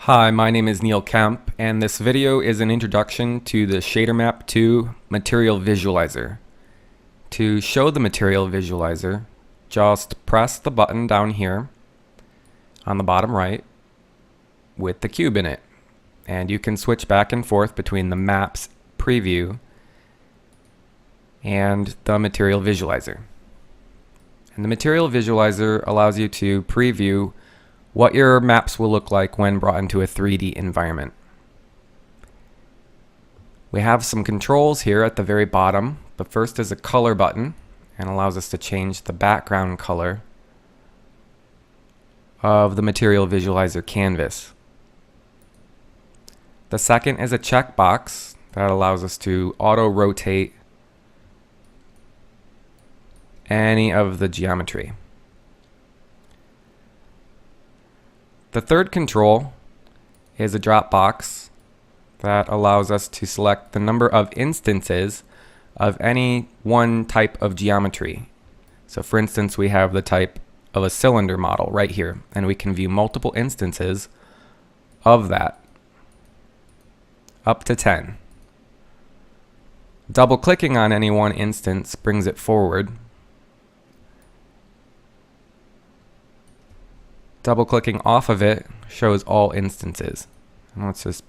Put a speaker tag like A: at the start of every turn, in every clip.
A: Hi, my name is Neil Kemp, and this video is an introduction to the ShaderMap 2 Material Visualizer. To show the Material Visualizer, just press the button down here on the bottom right with the cube in it, and you can switch back and forth between the Maps preview and the Material Visualizer. And the Material Visualizer allows you to preview what your maps will look like when brought into a 3D environment. We have some controls here at the very bottom. The first is a color button and allows us to change the background color of the Material Visualizer canvas. The second is a checkbox that allows us to auto-rotate any of the geometry. The third control is a drop box that allows us to select the number of instances of any one type of geometry. So for instance, we have the type of a cylinder model right here, and we can view multiple instances of that, up to 10. Double-clicking on any one instance brings it forward. Double-clicking off of it shows all instances. And let's just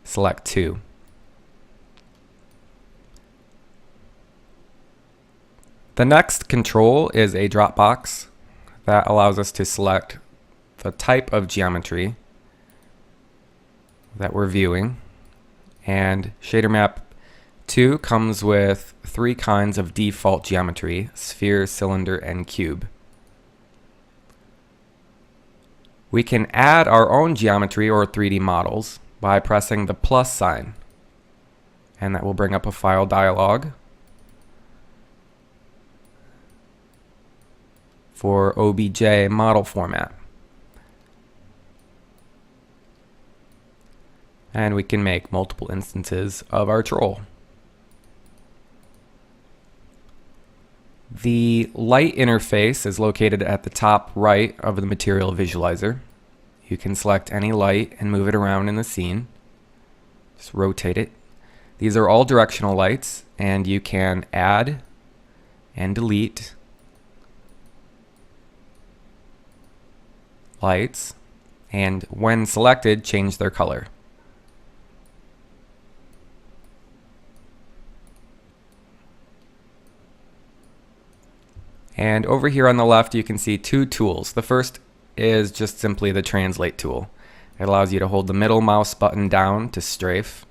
A: select 2. The next control is a drop box that allows us to select the type of geometry that we're viewing. And ShaderMap 2 comes with 3 kinds of default geometry: sphere, cylinder, and cube. We can add our own geometry or 3D models by pressing the plus sign, and that will bring up a file dialog for OBJ model format. And we can make multiple instances of our troll. The Lite Interface is located at the top right of the Material Visualizer. You can select any light and move it around in the scene. Just rotate it. These are all directional lights, and you can add and delete lights, and when selected, change their color. And over here on the left, you can see 2 tools. The first is just simply the translate tool. It allows you to hold the middle mouse button down to strafe.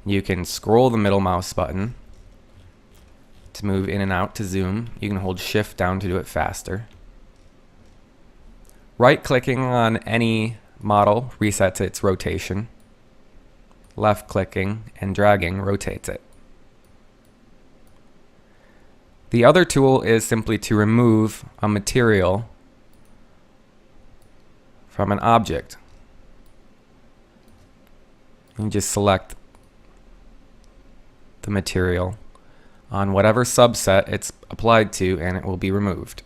A: You can scroll the middle mouse button to move in and out to zoom. You can hold shift down to do it faster. Right-clicking on any model resets its rotation. Left-clicking and dragging rotates it. The other tool is simply to remove a material from an object. You just select the material on whatever subset it's applied to, and it will be removed.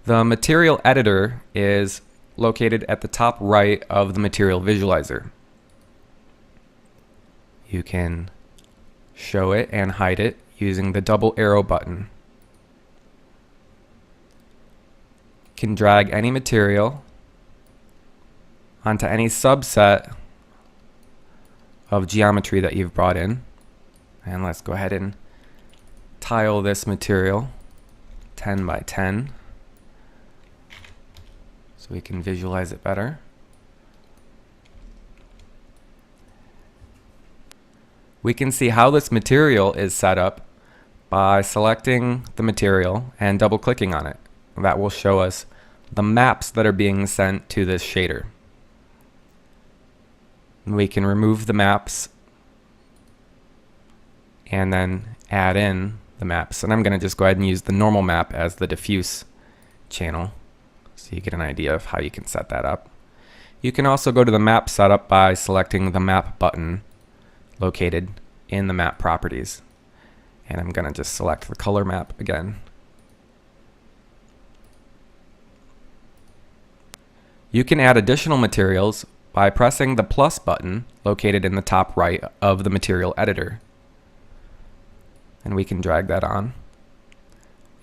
A: The material editor is located at the top right of the Material Visualizer. You can show it and hide it using the double arrow button. You can drag any material onto any subset of geometry that you've brought in. And let's go ahead and tile this material 10 by 10 so we can visualize it better. We can see how this material is set up by selecting the material and double-clicking on it. That will show us the maps that are being sent to this shader. We can remove the maps and then add in the maps. And I'm going to just go ahead and use the normal map as the diffuse channel so you get an idea of how you can set that up. You can also go to the map setup by selecting the map button located in the map properties. And I'm going to just select the color map again. You can add additional materials by pressing the plus button located in the top right of the material editor. And we can drag that on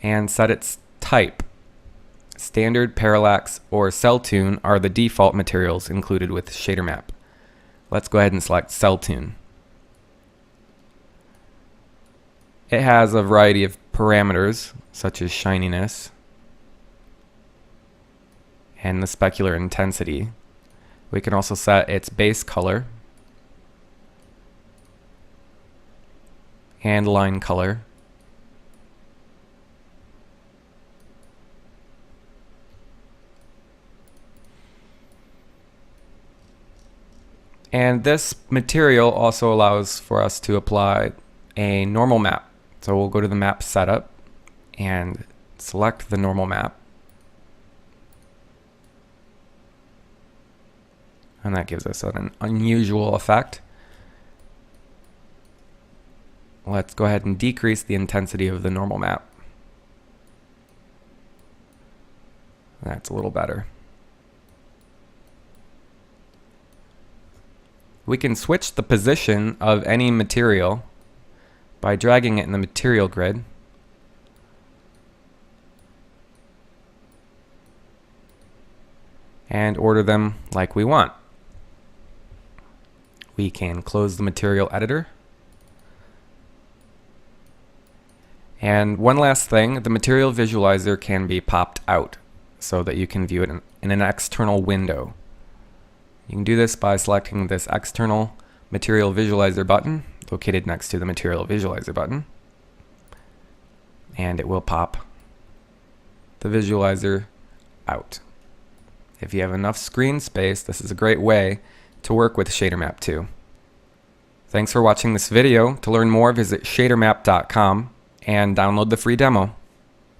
A: and set its type. Standard, parallax, or cell tune are the default materials included with ShaderMap. Let's go ahead and select cell tune. It has a variety of parameters such as shininess and the specular intensity. We can also set its base color and line color. And this material also allows for us to apply a normal map. So we'll go to the map setup and select the normal map. And that gives us an unusual effect. Let's go ahead and decrease the intensity of the normal map. That's a little better. We can switch the position of any material by dragging it in the material grid. And order them like we want. We can close the material editor. And one last thing, the material visualizer can be popped out so that you can view it in an external window. You can do this by selecting this external material visualizer button located next to the material visualizer button, and it will pop the visualizer out. If you have enough screen space, this is a great way to work with ShaderMap 2. Thanks for watching this video. To learn more, visit shadermap.com and download the free demo.